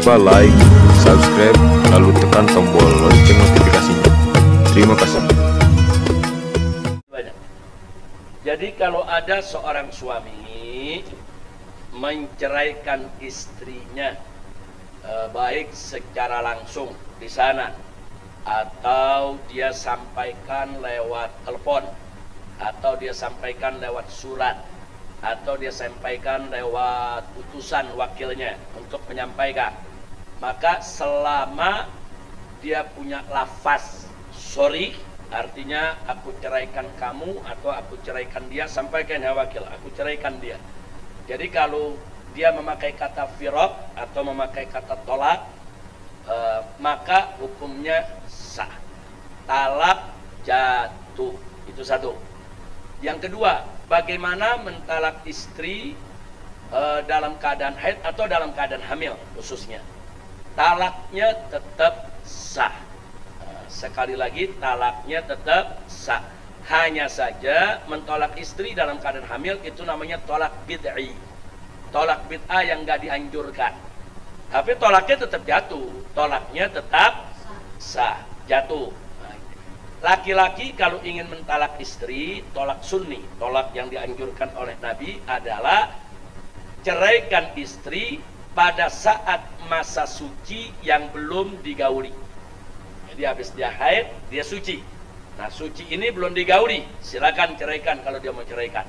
lupa like, subscribe, lalu tekan tombol lonceng notifikasinya. Terima kasih. Jadi kalau ada seorang suami menceraikan istrinya, baik secara langsung di sana atau dia sampaikan lewat telepon, atau dia sampaikan lewat surat, atau dia sampaikan lewat utusan wakilnya untuk menyampaikan, maka selama dia punya lafaz sorry, artinya aku ceraikan kamu atau aku ceraikan dia, sampaikan ya wakil, aku ceraikan dia. Jadi kalau dia memakai kata firaq atau memakai kata tolak, maka hukumnya sah, talak jatuh. Itu satu. Yang kedua, bagaimana mentalak istri dalam keadaan haid atau dalam keadaan hamil khususnya. Talaknya tetap sah. Sekali lagi, talaknya tetap sah. Hanya saja mentolak istri dalam keadaan hamil itu namanya tolak bid'i. Tolak bid'ah yang gak dianjurkan. Tapi tolaknya tetap jatuh. Tolaknya tetap sah, jatuh. Laki-laki kalau ingin mentalak istri, tolak sunni, tolak yang dianjurkan oleh Nabi adalah ceraikan istri pada saat masa suci yang belum digauli. Jadi habis dia haid, dia suci. Nah, suci ini belum digauli, silakan ceraikan kalau dia mau ceraikan.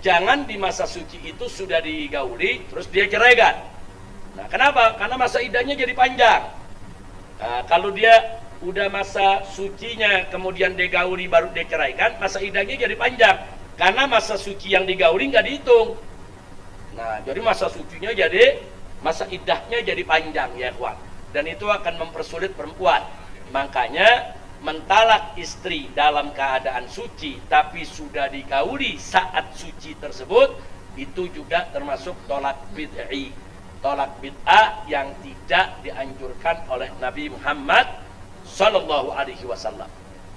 Jangan di masa suci itu sudah digauli, terus dia ceraikan. Nah, kenapa? Karena masa iddahnya jadi panjang. Nah, kalau dia udah masa sucinya kemudian digauli baru diceraikan, masa iddahnya jadi panjang karena masa suci yang digauli nggak dihitung. Nah, jadi masa sucinya jadi, masa iddahnya jadi panjang ya kawan, dan itu akan mempersulit perempuan. Makanya mentalak istri dalam keadaan suci tapi sudah digauli saat suci tersebut, itu juga termasuk tolak bid'i, tolak bid'ah yang tidak dianjurkan oleh Nabi Muhammad Sallallahu Alaihi Wasallam.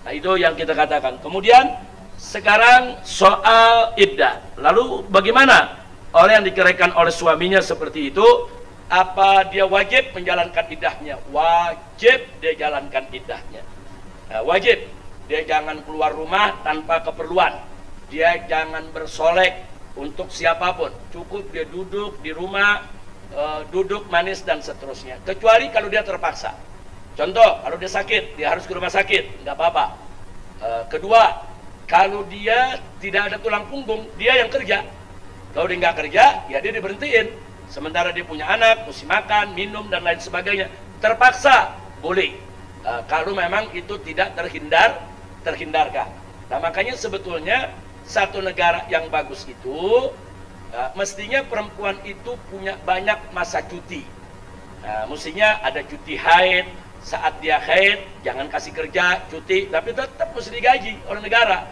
Nah, itu yang kita katakan. Kemudian sekarang soal iddah. Lalu bagaimana orang yang diceraikan oleh suaminya seperti itu? Apa dia wajib menjalankan iddahnya? Wajib dia jalankan iddahnya. Nah, wajib. Dia jangan keluar rumah tanpa keperluan. Dia jangan bersolek untuk siapapun. Cukup dia duduk di rumah, duduk manis dan seterusnya. Kecuali kalau dia terpaksa. Contoh, kalau dia sakit, dia harus ke rumah sakit, nggak apa-apa. Kedua, kalau dia tidak ada tulang punggung, dia yang kerja. Kalau dia nggak kerja, ya dia diberhentiin. Sementara dia punya anak, mesti makan, minum, dan lain sebagainya. Terpaksa, boleh. Kalau memang itu tidak terhindarkan. Nah, makanya sebetulnya satu negara yang bagus itu, mestinya perempuan itu punya banyak masa cuti. Mestinya ada cuti haid. Saat dia haid, jangan kasih kerja, cuti, tapi tetap mesti digaji oleh negara.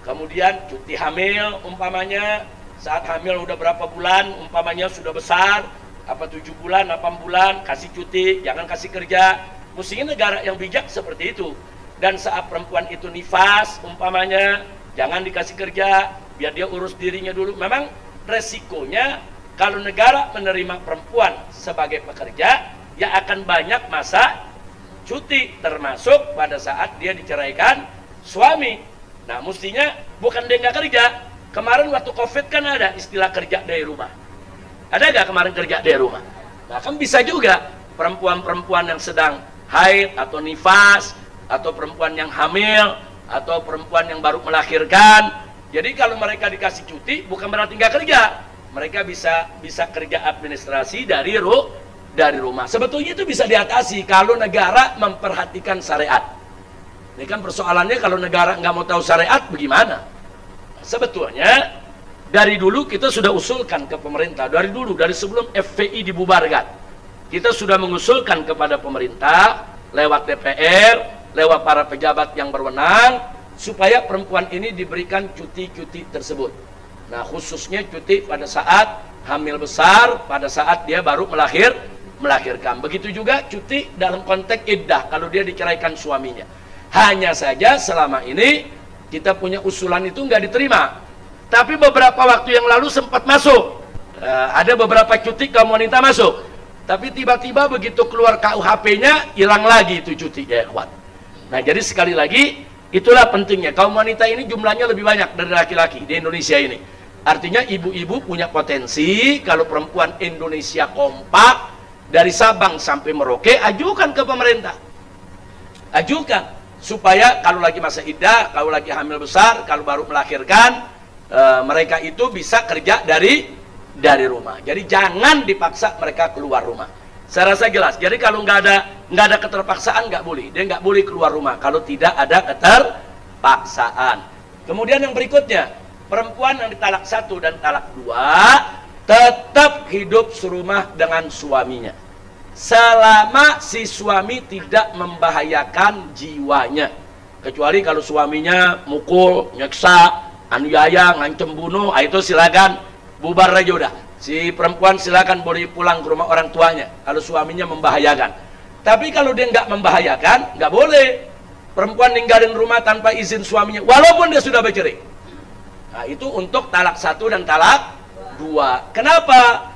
Kemudian cuti hamil, umpamanya saat hamil udah berapa bulan, umpamanya sudah besar, apa 7 bulan, 8 bulan, kasih cuti, jangan kasih kerja. Mestinya negara yang bijak seperti itu. Dan saat perempuan itu nifas, umpamanya, jangan dikasih kerja, biar dia urus dirinya dulu. Memang resikonya kalau negara menerima perempuan sebagai pekerja, ya akan banyak masa cuti, termasuk pada saat dia diceraikan suami. Nah, mestinya bukan dia nggak kerja. Kemarin waktu COVID kan ada istilah kerja dari rumah. Ada nggak kemarin kerja dari rumah? Nah, kan bisa juga perempuan-perempuan yang sedang haid atau nifas, atau perempuan yang hamil, atau perempuan yang baru melahirkan. Jadi kalau mereka dikasih cuti, bukan berarti nggak kerja. Mereka bisa kerja administrasi dari rumah. Sebetulnya itu bisa diatasi kalau negara memperhatikan syariat. Ini kan persoalannya, kalau negara nggak mau tahu syariat bagaimana? Sebetulnya dari dulu kita sudah usulkan ke pemerintah, dari dulu, dari sebelum FPI dibubarkan, kita sudah mengusulkan kepada pemerintah lewat DPR, lewat para pejabat yang berwenang, supaya perempuan ini diberikan cuti-cuti tersebut. Nah, khususnya cuti pada saat hamil besar, pada saat dia baru melahirkan. Begitu juga cuti dalam konteks iddah kalau dia diceraikan suaminya. Hanya saja selama ini kita punya usulan itu nggak diterima. Tapi beberapa waktu yang lalu sempat masuk. Ada beberapa cuti kaum wanita masuk. Tapi tiba-tiba begitu keluar KUHP-nya, hilang lagi itu cuti, ya ikhwan. Nah, jadi sekali lagi, itulah pentingnya. Kaum wanita ini jumlahnya lebih banyak dari laki-laki di Indonesia ini. Artinya ibu-ibu punya potensi. Kalau perempuan Indonesia kompak, dari Sabang sampai Merauke, ajukan ke pemerintah. Ajukan. Supaya kalau lagi masa iddah, kalau lagi hamil besar, kalau baru melahirkan, mereka itu bisa kerja dari rumah. Jadi jangan dipaksa mereka keluar rumah. Saya rasa jelas. Jadi kalau nggak ada keterpaksaan, nggak boleh. Dia nggak boleh keluar rumah kalau tidak ada keterpaksaan. Kemudian yang berikutnya, perempuan yang ditalak 1 dan talak 2 tetap hidup serumah dengan suaminya selama si suami tidak membahayakan jiwanya. Kecuali kalau suaminya mukul, nyeksa, aniaya, ngancem bunuh, itu silakan bubar aja udah. Si perempuan silakan boleh pulang ke rumah orang tuanya kalau suaminya membahayakan. Tapi kalau dia nggak membahayakan, nggak boleh perempuan ninggalin rumah tanpa izin suaminya walaupun dia sudah bercerai. Nah, itu untuk talak 1 dan talak 2. Kenapa?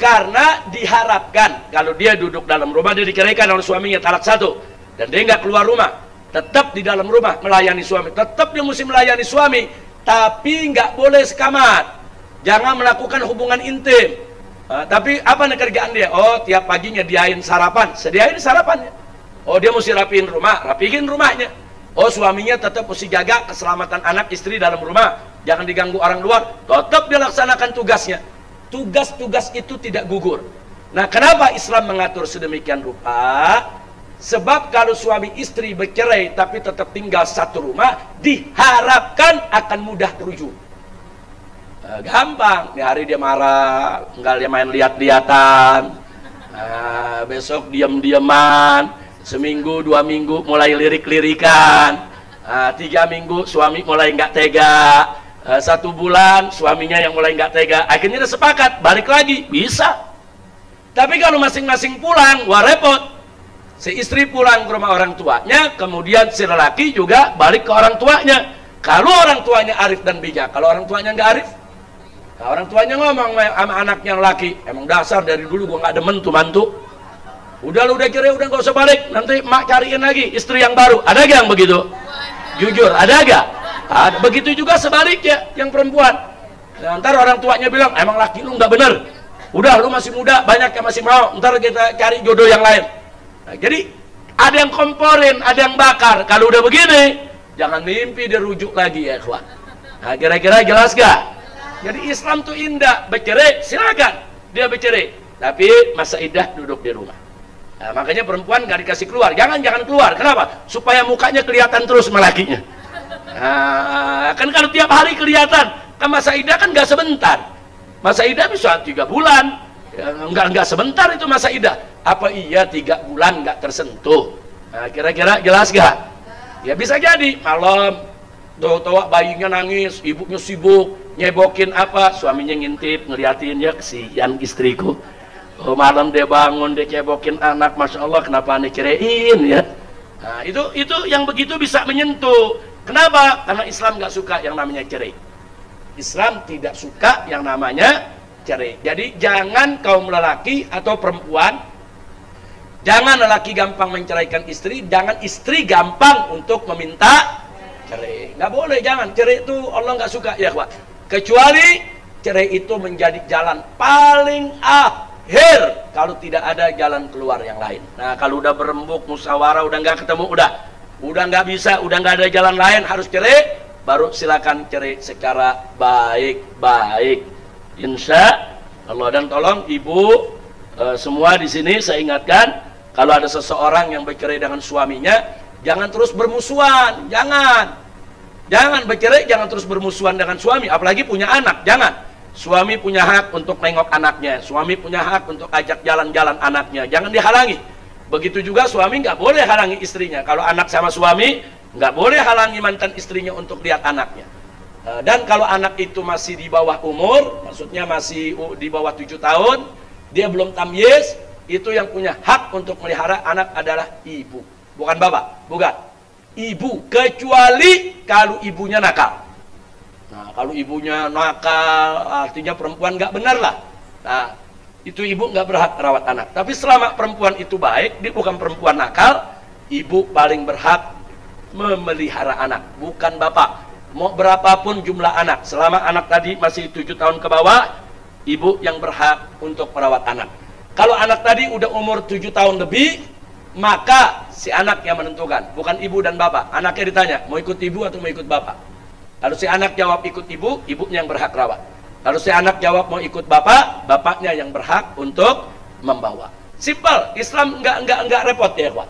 Karena diharapkan kalau dia duduk dalam rumah, dia diceraikan oleh suaminya talak 1 dan dia nggak keluar rumah, tetap di dalam rumah melayani suami, tetap dia mesti melayani suami, tapi nggak boleh sekamar. Jangan melakukan hubungan intim. Tapi apa nih kerjaan dia? Oh, tiap paginya diain sarapan, sediain sarapannya. Oh, dia mesti rapihin rumah, rapihin rumahnya. Oh, suaminya tetap mesti jaga keselamatan anak istri dalam rumah, jangan diganggu orang luar. Tetap dia laksanakan tugasnya. Tugas-tugas itu tidak gugur. Nah, kenapa Islam mengatur sedemikian rupa? Sebab kalau suami istri bercerai tapi tetap tinggal satu rumah, diharapkan akan mudah terujuk. Gampang, di hari dia marah, enggak dia main lihat-lihatan, besok diam-diaman, seminggu 2 minggu mulai lirik-lirikan, 3 minggu suami mulai nggak tega, 1 bulan suaminya yang mulai nggak tega, akhirnya dia sepakat balik lagi, bisa. Tapi kalau masing-masing pulang, wah repot. Si istri pulang ke rumah orang tuanya, kemudian si lelaki juga balik ke orang tuanya. Kalau orang tuanya arif dan bijak, kalau orang tuanya nggak arif, nah, orang tuanya ngomong sama anaknya laki, emang dasar dari dulu gua nggak demen tuh mantu. Udah lu udah cerai, udah nggak usah balik, nanti mak cariin lagi istri yang baru. Ada gak yang begitu? Jujur, ada gak? Ada. Begitu juga sebaliknya yang perempuan. Nah, ntar orang tuanya bilang, emang laki lu nggak bener. Udah lu masih muda, banyak yang masih mau. Ntar kita cari jodoh yang lain. Nah, jadi ada yang komporin, ada yang bakar. Kalau udah begini, jangan mimpi dirujuk lagi ya ikhwan. Nah, kira-kira jelas gak? Jadi Islam tuh indah, bercerai silakan dia bercerai, tapi masa iddah duduk di rumah. Nah, makanya perempuan gak dikasih keluar, jangan keluar. Kenapa? Supaya mukanya kelihatan terus sama lakinya. Nah, kan kalau tiap hari kelihatan, kan masa iddah kan gak sebentar. Masa iddah bisa 3 bulan, ya, enggak sebentar itu masa iddah. Apa iya 3 bulan gak tersentuh? Nah, kira-kira jelas gak? Ya bisa jadi malam tahu-tahu bayinya nangis, ibunya sibuk nyebokin apa, suaminya ngintip ngeliatin, ya kesian istriku. Oh, malam dia bangun dia cebokin anak, masya Allah kenapa aneh ceraiin ya. Nah, itu yang begitu bisa menyentuh. Kenapa? Karena Islam nggak suka yang namanya cerai. Islam tidak suka yang namanya cerai. Jadi jangan kaum lelaki atau perempuan, jangan lelaki gampang menceraikan istri, jangan istri gampang untuk meminta cerai. Nggak boleh, jangan. Cerai itu Allah nggak suka ya Pak. Kecuali cerai itu menjadi jalan paling akhir kalau tidak ada jalan keluar yang lain. Nah, kalau udah berembuk musyawarah udah nggak ketemu, udah nggak bisa, udah nggak ada jalan lain, harus cerai, baru silakan cerai secara baik-baik, insya Allah. Dan tolong ibu semua di sini saya ingatkan, kalau ada seseorang yang bercerai dengan suaminya, jangan terus bermusuhan, jangan bercerai, jangan terus bermusuhan dengan suami, apalagi punya anak, jangan. Suami punya hak untuk nengok anaknya, suami punya hak untuk ajak jalan-jalan anaknya, jangan dihalangi. Begitu juga suami nggak boleh halangi istrinya. Kalau anak sama suami, nggak boleh halangi mantan istrinya untuk lihat anaknya. Dan kalau anak itu masih di bawah umur, maksudnya masih di bawah 7 tahun, dia belum tamyiz, itu yang punya hak untuk melihara anak adalah ibu, bukan bapak, bukan. Ibu, kecuali kalau ibunya nakal. Nah, kalau ibunya nakal, artinya perempuan nggak benar lah. Nah, itu ibu nggak berhak rawat anak. Tapi selama perempuan itu baik, dia bukan perempuan nakal, ibu paling berhak memelihara anak, bukan bapak. Mau berapapun jumlah anak, selama anak tadi masih 7 tahun ke bawah, ibu yang berhak untuk merawat anak. Kalau anak tadi udah umur 7 tahun lebih, maka si anak yang menentukan, bukan ibu dan bapak. Anaknya ditanya, mau ikut ibu atau mau ikut bapak? Kalau si anak jawab ikut ibu, ibunya yang berhak rawat. Kalau si anak jawab mau ikut bapak, bapaknya yang berhak untuk membawa. Simple, Islam enggak repot ya, kawan.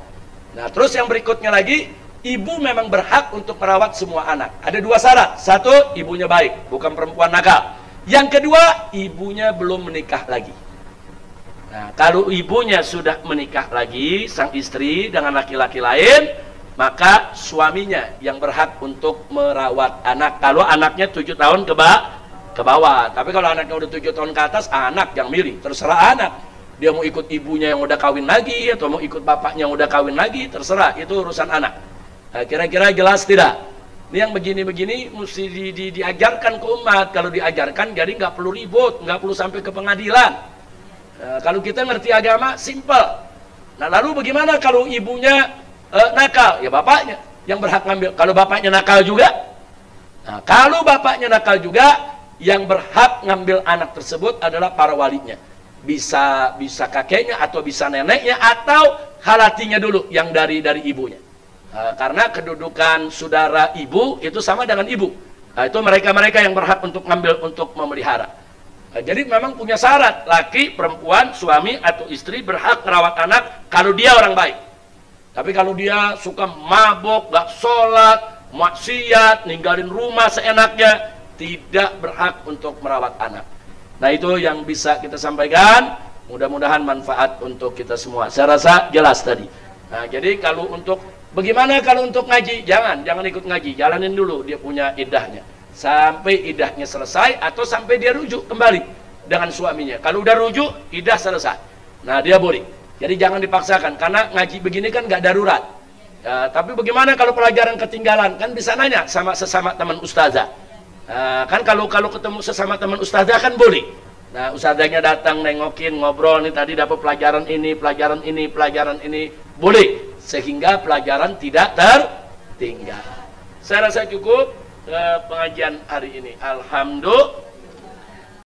Nah, terus yang berikutnya lagi, ibu memang berhak untuk merawat semua anak. Ada 2 syarat. 1, ibunya baik, bukan perempuan nakal. Yang kedua, ibunya belum menikah lagi. Nah, kalau ibunya sudah menikah lagi, sang istri dengan laki-laki lain, maka suaminya yang berhak untuk merawat anak. Kalau anaknya 7 tahun ke bawah. Tapi kalau anaknya udah 7 tahun ke atas, anak yang milih, terserah anak. Dia mau ikut ibunya yang udah kawin lagi, atau mau ikut bapaknya yang udah kawin lagi, terserah, itu urusan anak. Nah, kira-kira jelas tidak? Ini yang begini-begini mesti diajarkan ke umat. Kalau diajarkan jadi nggak perlu ribut, nggak perlu sampai ke pengadilan. Nah, kalau kita ngerti agama, simple. Nah, lalu bagaimana kalau ibunya nakal? Ya bapaknya yang berhak ngambil. Kalau bapaknya nakal juga, nah, kalau bapaknya nakal juga, yang berhak ngambil anak tersebut adalah para walinya. Bisa kakeknya atau bisa neneknya atau halatinya dulu yang dari ibunya. Karena kedudukan saudara ibu itu sama dengan ibu. Nah, itu mereka yang berhak untuk ngambil, untuk memelihara. Jadi memang punya syarat, laki, perempuan, suami atau istri berhak merawat anak kalau dia orang baik. Tapi kalau dia suka mabok, gak sholat, maksiat, ninggalin rumah seenaknya, tidak berhak untuk merawat anak. Nah, itu yang bisa kita sampaikan. Mudah-mudahan manfaat untuk kita semua. Saya rasa jelas tadi. Nah, jadi kalau untuk bagaimana kalau untuk ngaji? Jangan ikut ngaji. Jalanin dulu dia punya iddahnya. Sampai iddahnya selesai atau sampai dia rujuk kembali dengan suaminya. Kalau udah rujuk, iddah selesai. Nah, dia boleh. Jadi jangan dipaksakan, karena ngaji begini kan nggak darurat. Tapi bagaimana kalau pelajaran ketinggalan? Kan bisa nanya sama sesama teman ustazah. Kan kalau ketemu sesama teman ustazah kan boleh. Nah, ustazahnya datang nengokin, ngobrol, nih tadi dapat pelajaran ini, boleh, sehingga pelajaran tidak tertinggal. Saya rasa cukup pengajian hari ini. Alhamdulillah.